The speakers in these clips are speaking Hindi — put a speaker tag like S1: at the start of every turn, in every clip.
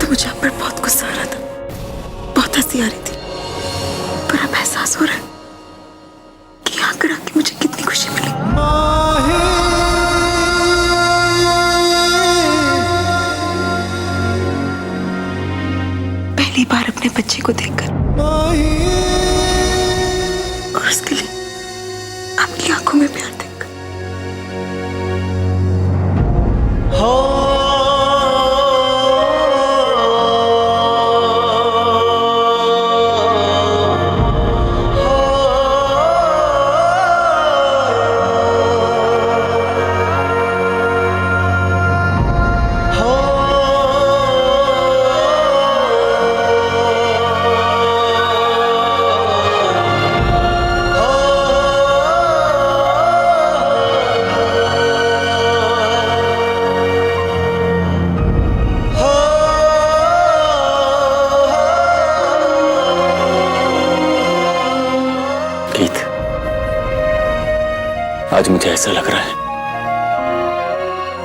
S1: मुझे आप पर बहुत गुस्सा आ रहा था, बहुत हंसी आ रही थी, पर अब एहसास हो रहा है कि यहाँ कर आके मुझे कितनी खुशी मिली। पहली बार अपने बच्चे को देखकर और उसके लिए आपकी आंखों में प्यार देखकर।
S2: आज मुझे ऐसा लग रहा है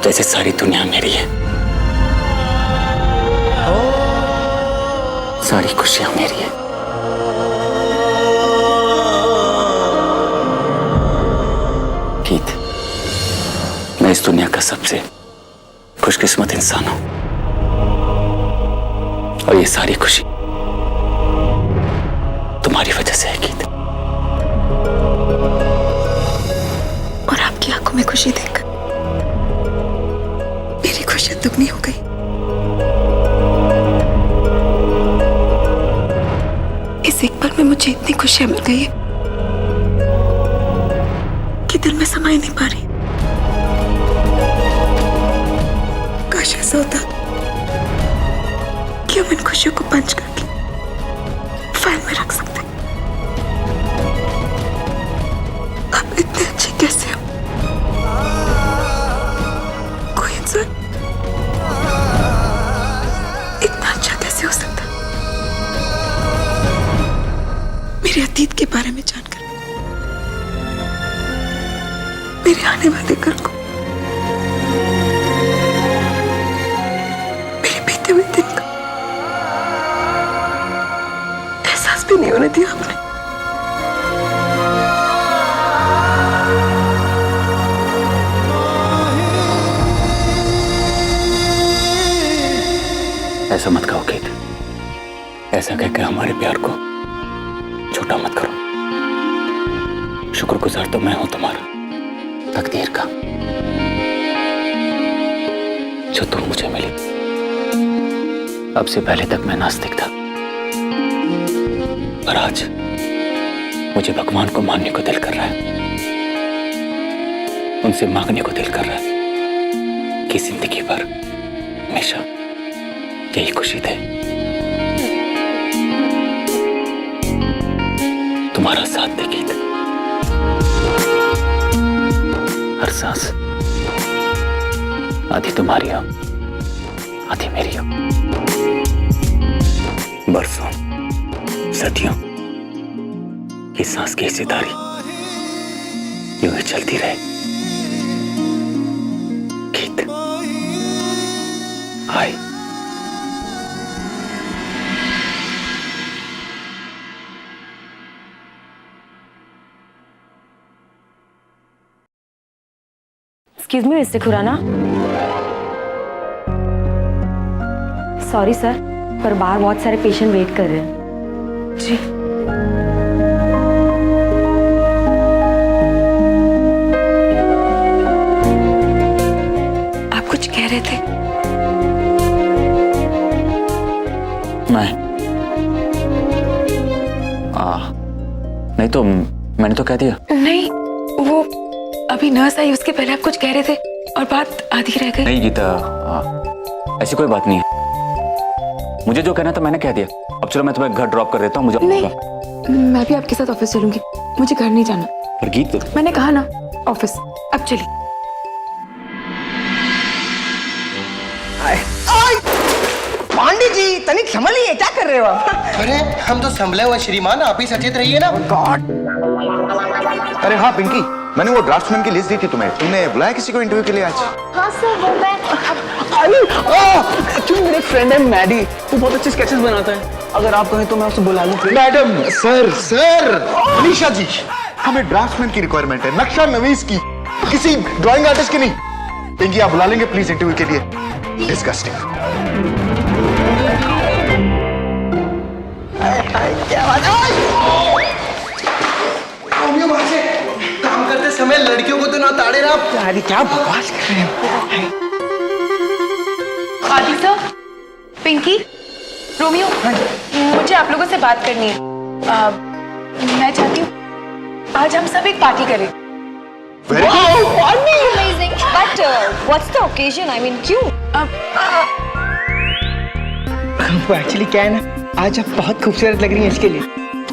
S2: जैसे सारी दुनिया मेरी है, सारी खुशियां मेरी है। गीत, मैं इस दुनिया का सबसे खुशकिस्मत इंसान हूं और ये सारी खुशी तुम्हारी वजह से है गीत।
S1: आंखों में खुशी देखकर मेरी खुशियां दुगनी हो गई। इस एक पल में मुझे इतनी खुशियां मिल गई है कि दिल में समा ही नहीं पा रही। काश ऐसा होता कि हम इन खुशियों को पंच करके फाइल में रख सकते। आप इतने अच्छे कैसे हो? इतना अच्छा कैसे हो सकता? मेरे अतीत के बारे में जानकर, मेरे आने वाले कल को, मेरे बीते हुए दिन का एहसास भी नहीं होने दिया आपने।
S2: ऐसा मत कहो गीत, ऐसा कहकर हमारे प्यार को छोटा मत करो। शुक्रगुजार तो मैं हूं तुम्हारा, तकदीर का, जो तुम मुझे मिली। अब से पहले तक मैं नास्तिक था, पर आज मुझे भगवान को मानने को दिल कर रहा है, उनसे मांगने को दिल कर रहा है कि जिंदगी भर हमेशा यही खुशी थे। तुम्हारा साथ दे गीत, हर सांस आधी तुम्हारी हो, आधी मेरी हो। बरसों सदियों ये सांस की हिस्सेदारी यूं ही चलती रहे। गीत आई।
S3: Excuse me mister Khurana. Sorry sir, पर बाहर बहुत सारे पेशेंट वेट कर रहे हैं।
S1: जी। आप कुछ कह रहे थे?
S2: नहीं तो मैंने तो कह दिया।
S1: नहीं, वो अभी नर्स आई, उसके पहले आप कुछ कह रहे थे और बात आधी रह गई।
S2: नहीं गीता, ऐसी कोई बात नहीं है। मुझे जो कहना था मैंने कह दिया। अब चलो मैं तुम्हें घर ड्रॉप कर देता हूँ। मुझे
S1: नहीं, मैं भी आपके साथ ऑफिस चलूंगी, मुझे घर नहीं जाना।
S2: पर गीत,
S1: मैंने कहा ना ऑफिस। अब चलिए।
S4: पांडे जी तनिक संभलिए, क्या कर रहे हो आप?
S5: अरे हम तो संभले हुए श्रीमान, आप ही सचेत रहिए ना।
S4: गॉड।
S5: अरे हाँ पिंकी, मैंने वो ड्राफ्ट्समैन की लिस्ट दी थी तुम्हें, तुमने बुलाया किसी को इंटरव्यू के लिए आज?
S6: हाँ सर, वो मैं
S4: एक्चुअली मेरे फ्रेंड है मैडी, वो बहुत अच्छे स्केचेस बनाता है। अगर आप कहें तो मैं उसे बुला लूं।
S5: मैडम, सर, मनीषा जी, हमें ड्राफ्ट्समैन की रिक्वायरमेंट है, नक्शा नवीस की, किसी ड्राइंग आर्टिस्ट की नहीं। पिंकी आप बुला लेंगे प्लीज इंटरव्यू के लिए? डिस्गस्टिंग।
S4: क्या बात है? काम करते समय लड़कियों को तो ना ताड़े ना। अरे क्या बकवास कर रहे हैं।
S7: आदि सर, पिंकी, रोमियो, मुझे आप लोगों से बात करनी है। मैं चाहती हूँ आज हम सब एक पार्टी करें।
S6: amazing. But what's the occasion? I mean, क्यों?
S4: वो एक्चुअली क्या है ना, आज आप बहुत खूबसूरत लग रही हैं इसके लिए।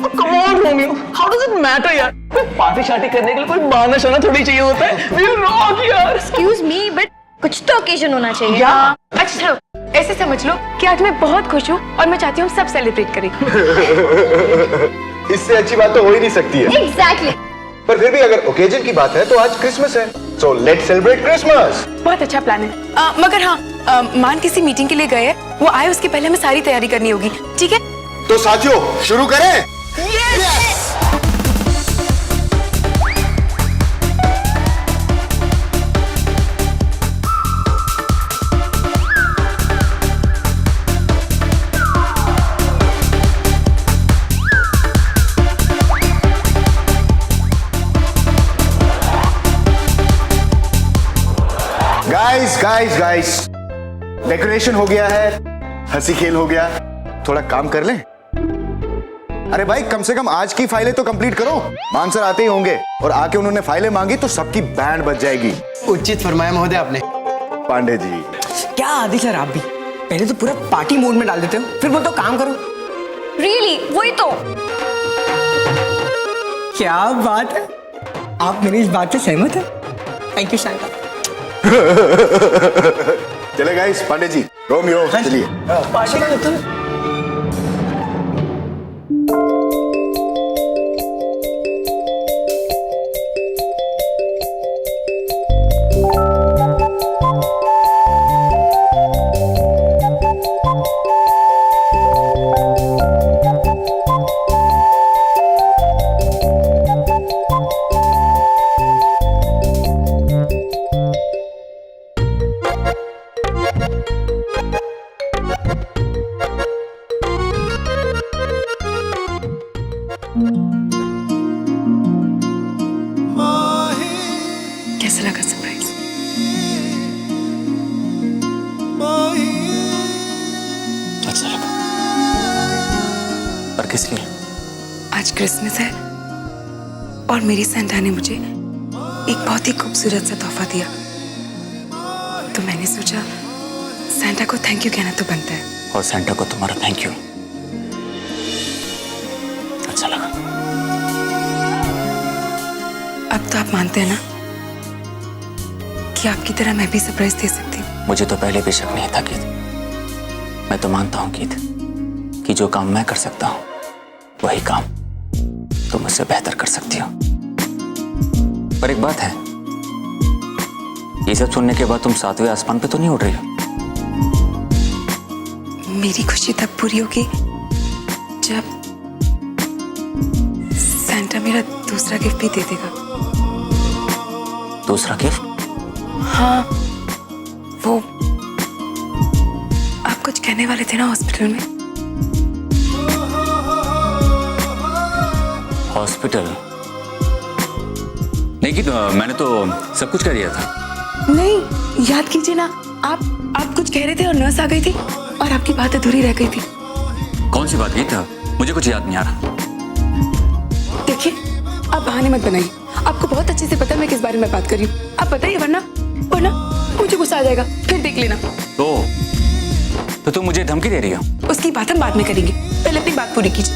S4: Come on, Romeo. How does it matter यार? कोई पार्टी शार्टी करने के लिए कोई बहाना शहाना थोड़ी चाहिए होता है। We'll rock यार।
S6: Excuse me, but कुछ तो occasion होना चाहिए।
S7: अच्छा चलो, ऐसे समझ लो कि आज मैं बहुत खुश हूँ और मैं चाहती हूँ हम सब सेलिब्रेट करें।
S5: इससे अच्छी बात तो हो ही नहीं सकती है।
S6: Exactly.
S5: पर फिर भी अगर ओकेजन की बात है तो आज क्रिसमस है, सो लेट्स सेलिब्रेट क्रिसमस।
S7: बहुत अच्छा प्लान है। मगर हाँ, मान किसी मीटिंग के लिए गए हैं, वो आए उसके पहले हमें सारी तैयारी करनी होगी, ठीक है?
S5: तो साथियों शुरू करें। गाइस, डेकोरेशन हो गया है, हंसी खेल हो गया, थोड़ा काम कर लें। अरे भाई कम से कम आज की फाइलें तो कंप्लीट करो। मानसर आते ही होंगे और आके उन्होंने फाइलें मांगी तो सबकी बैंड बज जाएगी।
S4: उचित फरमाया महोदय आपने।
S5: पांडे जी
S4: क्या आदि सर, आप भी पहले तो पूरा पार्टी मोड में डाल देते हो, फिर बोलते हो काम करो।
S6: Really? वही तो।
S4: क्या बात है, आप मेरी इस बात से सहमत हैं? Thank you Santa.
S5: चले गाइस, पांडे जी, रोमियो चलिए।
S4: पार्टी में तुम
S7: कैसा लगा सरप्राइज?
S2: अच्छा लगा। पर किस लिए?
S7: आज क्रिसमस है और मेरी सेंटा ने मुझे एक बहुत ही खूबसूरत सा तोहफा दिया, तो मैंने सोचा सेंटा को थैंक यू कहना तो बनता है।
S2: और सेंटा को तुम्हारा थैंक यू। अच्छा लगा।
S7: अब तो आप मानते हैं ना कि आपकी तरह मैं भी सरप्राइज दे सकती हूँ?
S2: मुझे तो पहले भी शक नहीं था गीत। मैं तो मानता हूँ गीत कि जो काम मैं कर सकता हूँ वही काम तुम मुझसे बेहतर कर सकती हो। पर एक बात है, ये सब सुनने के बाद तुम 7वें आसमान पे तो नहीं उड़ रही हो?
S7: मेरी खुशी तब पूरी होगी जब सेंटा मेरा दूसरा गिफ्ट भी दे देगा।
S2: दूसरा गिफ्ट?
S7: हाँ, वो आप कुछ कहने वाले थे ना हॉस्पिटल में।
S2: हॉस्पिटल? नहीं कि मैंने तो सब कुछ कर दिया था।
S7: नहीं, याद कीजिए ना, आप कुछ कह रहे थे और नर्स आ गई थी और आपकी बात अधूरी रह गई थी।
S2: कौन सी बात की था? मुझे कुछ याद नहीं आ रहा।
S7: देखिए, आप बहाने मत बनाइए, आपको बहुत अच्छे से पता है मैं किस बारे में बात कर रही हूँ। आप बताइए, वरना मुझे गुस्सा आ जाएगा, फिर देख लेना।
S2: तो तुम मुझे धमकी दे रही हो?
S7: उसकी बात हम बाद में करेंगे, पहले अपनी बात पूरी कीजिए।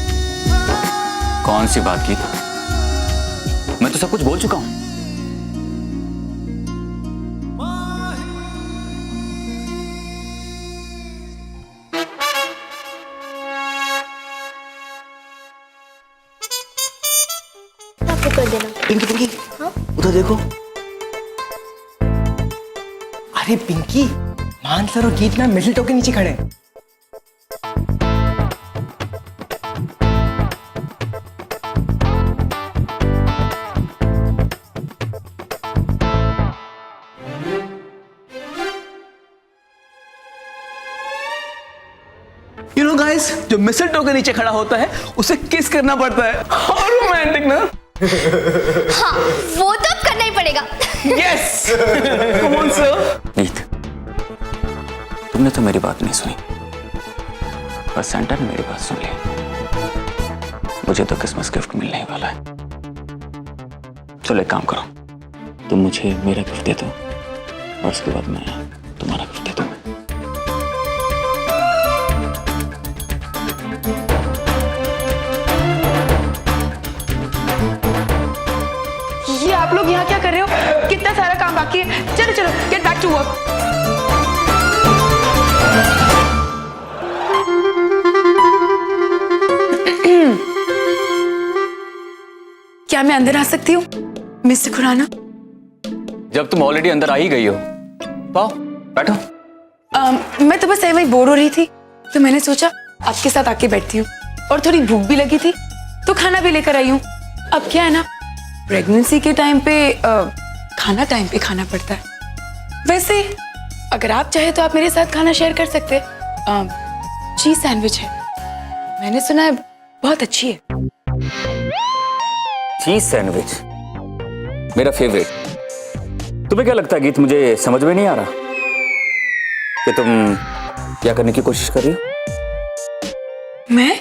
S2: कौन सी बात की? मैं तो सब कुछ बोल चुका हूं।
S6: आपको कर देना।
S4: पिंकी,
S6: हाँ?
S4: उधर देखो। अरे पिंकी, मान सर और गीत ना मिडिल के नीचे खड़े हैं।
S8: You know guys, जो मिसलटो के नीचे खड़ा होता है उसे किस करना पड़ता है। How romantic ना?
S9: हाँ, वो तो करना ही पड़ेगा।
S8: Yes! Come on sir.
S2: नीत, तुमने तो मेरी बात नहीं सुनी, पर सेंटा ने मेरी बात सुन ली। मुझे तो क्रिसमस गिफ्ट मिलने ही वाला है। चलो एक काम करो, तुम मुझे मेरा गिफ्ट दे दो और उसके बाद मैं तुम्हारा गिफ्ट दे दूंगा।
S7: ये आप लोग यहाँ क्या कर रहे हो? कितना सारा काम बाकी है। चलो चलो, गेट बैक टू वर्क। क्या मैं अंदर आ सकती हूँ मिस्टर खुराना?
S2: जब तुम ऑलरेडी अंदर आ ही गई हो, तो आओ, बैठो।
S7: मैं तो बस ऐसे ही बोर हो रही थी, तो मैंने सोचा आपके साथ आके बैठती हूँ। और थोड़ी भूख भी लगी थी, तो खाना भी लेकर आई हूँ। अब क्या है ना, प्रेगनेंसी के टाइम पे खाना टाइम पे खाना पड़ता है। वैसे अगर आप चाहे तो आप मेरे साथ खाना शेयर कर सकते हैं। चीज सैंडविच है, मैंने सुना है बहुत अच्छी है।
S2: चीज सैंडविच मेरा फेवरेट। तुम्हें क्या लगता है गीत, मुझे समझ में नहीं आ रहा कि तुम क्या करने की कोशिश कर रही हो?
S7: मैं?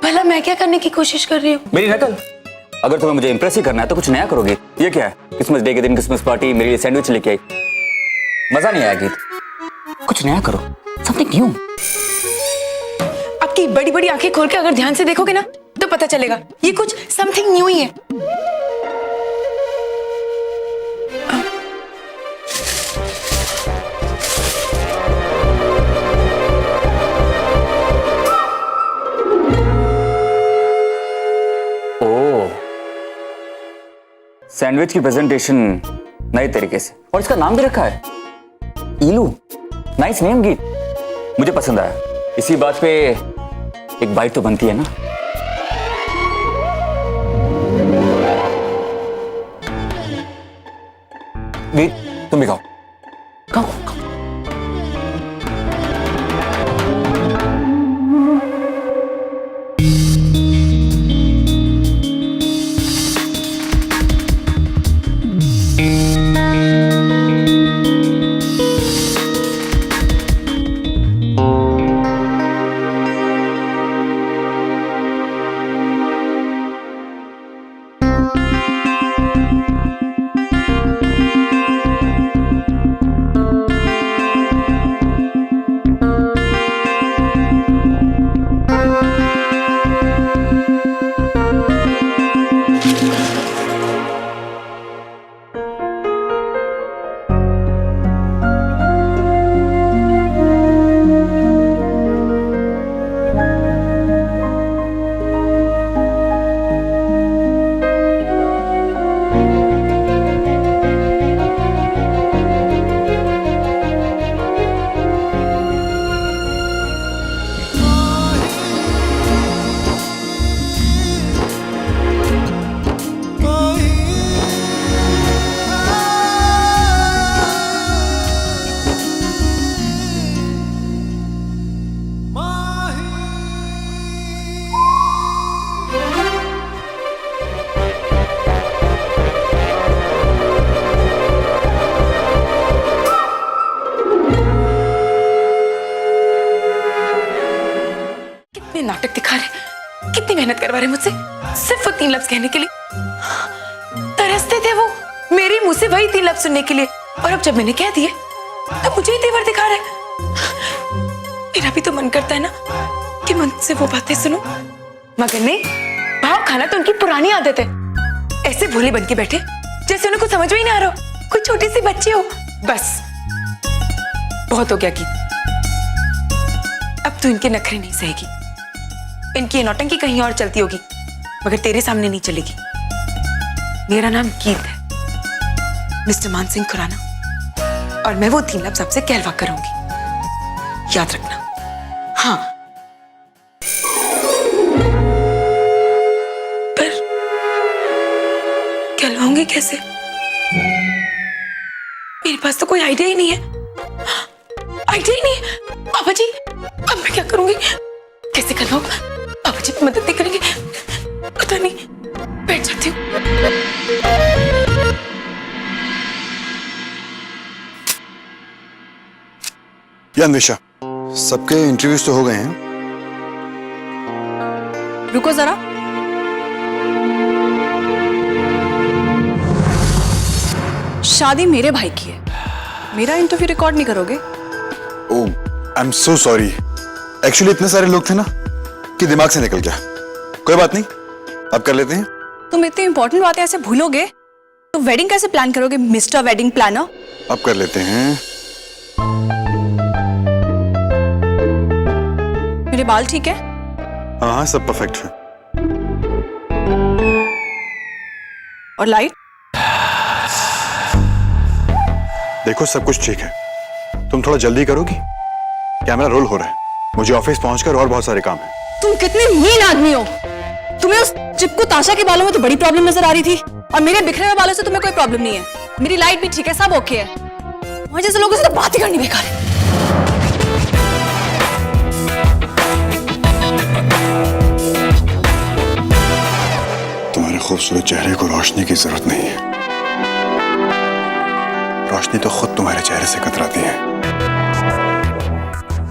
S7: भला मैं क्या करने की कोशिश कर रही हूँ?
S2: मेरी नकल। अगर तुम्हें मुझे इंप्रेस ही करना है तो कुछ नया करोगे। ये क्या है, क्रिसमस डे के दिन क्रिसमस पार्टी, मेरे लिए सैंडविच लेके आई। मजा नहीं आया गीत, कुछ नया करो, समथिंग न्यू।
S7: आपकी बड़ी बड़ी आंखें खोल के अगर ध्यान से देखोगे ना तो पता चलेगा ये कुछ समथिंग न्यू ही है।
S2: सैंडविच की प्रेजेंटेशन नए तरीके से, और इसका नाम भी रखा है ईलू। नाइस नेम गीत, मुझे पसंद आया। इसी बात पे एक बाइट तो बनती है ना। गीत तुम भी खाओ, खाओ, खाओ।
S7: नाटक दिखा रहे, कितनी मेहनत करवा रहे मुझसे सिर्फ वो 3 लफ्ज कहने के लिए। तरसते थे वो मेरे मुंह से वही 3 लफ्ज सुनने के लिए, और अब जब मैंने कह दिए तो मुझे ही तेवर दिखा रहे। मेरा भी तो मन करता है ना कि मन से वो बातें सुनो, मगर नहीं, भाव खाना तो उनकी पुरानी आदत है। ऐसे भोले बन के बैठे जैसे उन्हें कुछ समझ में ही नहीं आ रहा, कोई छोटी सी बच्ची हो। बस बहुत हो गया गीत, अब तो इनके नखरे नहीं सहेगी। इनकी नौटंकी कहीं और चलती होगी, मगर तेरे सामने नहीं चलेगी। मेरा नाम गीत है, मिस्टर मान सिंह खुराना, और मैं वो 3 लफ्ज आपसे कहलवा करूंगी, याद रखना। हाँ, पर कहलवाऊंगी कैसे? मेरे पास तो कोई आइडिया ही नहीं है, आइडिया ही नहीं है। पापा जी, अब मैं क्या करूंगी? कैसे कहलवाऊं? पापा जी मदद नहीं करेंगे, पता नहीं। बैठ जाती हूँ।
S5: या अन्वेषा, सबके इंटरव्यूज तो हो गए हैं।
S6: रुको जरा, शादी मेरे भाई की है, मेरा इंटरव्यू रिकॉर्ड नहीं करोगे?
S5: Oh, I am so sorry. Actually इतने सारे लोग थे ना कि दिमाग से निकल गया। कोई बात नहीं, अब कर लेते हैं।
S6: तुम इतनी इंपॉर्टेंट बातें ऐसे भूलोगे तो वेडिंग कैसे प्लान करोगे मिस्टर वेडिंग प्लानर?
S5: अब कर लेते हैं।
S6: मेरे बाल ठीक है?
S5: हाँ हाँ, सब परफेक्ट है।
S6: और लाइट?
S5: देखो, सब कुछ ठीक है। तुम थोड़ा जल्दी करोगी? कैमरा रोल हो रहा है, मुझे ऑफिस पहुंचकर और बहुत सारे काम है।
S6: तुम कितने मीन आदमी हो। तुम्हें उस चिपकू ताशा के बालों में तो बड़ी प्रॉब्लम नजर आ रही थी, और मेरे बिखरे हुए बालों से तुम्हें कोई प्रॉब्लम नहीं है। मेरी लाइट भी ठीक है, सब ओके है। तुम्हारे जैसे लोगों से तो बात ही करनी बेकार है।
S5: तुम्हारे खूबसूरत चेहरे को रोशनी की जरूरत नहीं है, रोशनी तो खुद तुम्हारे चेहरे से कतराती है।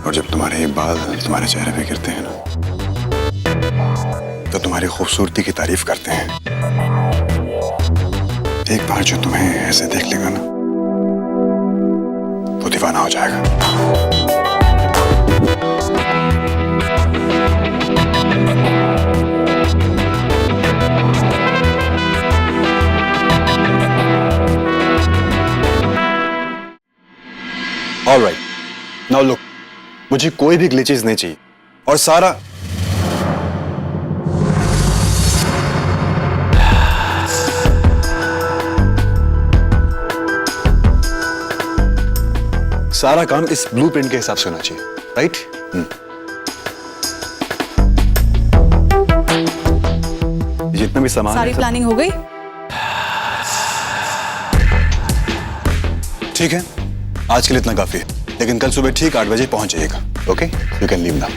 S5: और जब तुम्हारे ये बाल तुम्हारे चेहरे पे गिरते हैं ना, तो तुम्हारी खूबसूरती की तारीफ करते हैं। एक बार जो तुम्हें ऐसे देख लेगा ना, वो दीवाना हो जाएगा। Alright, now look, मुझे कोई भी ग्लिचेस नहीं चाहिए, और सारा काम इस ब्लूप्रिंट के हिसाब से होना चाहिए, राइट? जितना भी सामान
S6: सारी प्लानिंग हो गई?
S5: ठीक है, आज के लिए इतना काफी है, लेकिन कल सुबह ठीक 8 बजे पहुंच जाइएगा। Okay, you can leave now.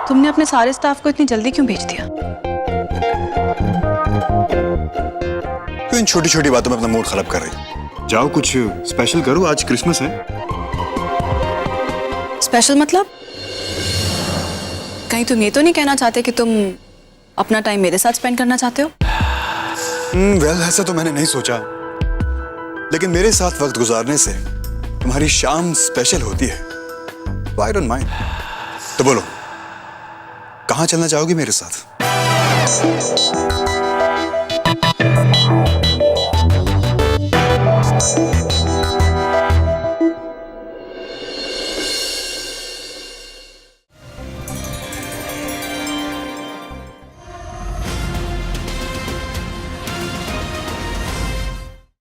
S6: तुमने अपने सारे स्टाफ को इतनी जल्दी क्यों भेज दिया?
S5: क्यों इन छोटी छोटी बातों में अपना मूड खराब कर रही? जाओ, कुछ स्पेशल करो, आज क्रिसमस है।
S6: स्पेशल मतलब? कहीं तुम ये तो नहीं कहना चाहते कि तुम अपना टाइम मेरे साथ स्पेंड करना चाहते हो?
S5: वेल, ऐसा तो मैंने नहीं सोचा, लेकिन मेरे साथ वक्त गुजारने से तुम्हारी शाम स्पेशल होती है। I don't mind. तो बोलो, कहाँ चलना चाहोगी मेरे साथ?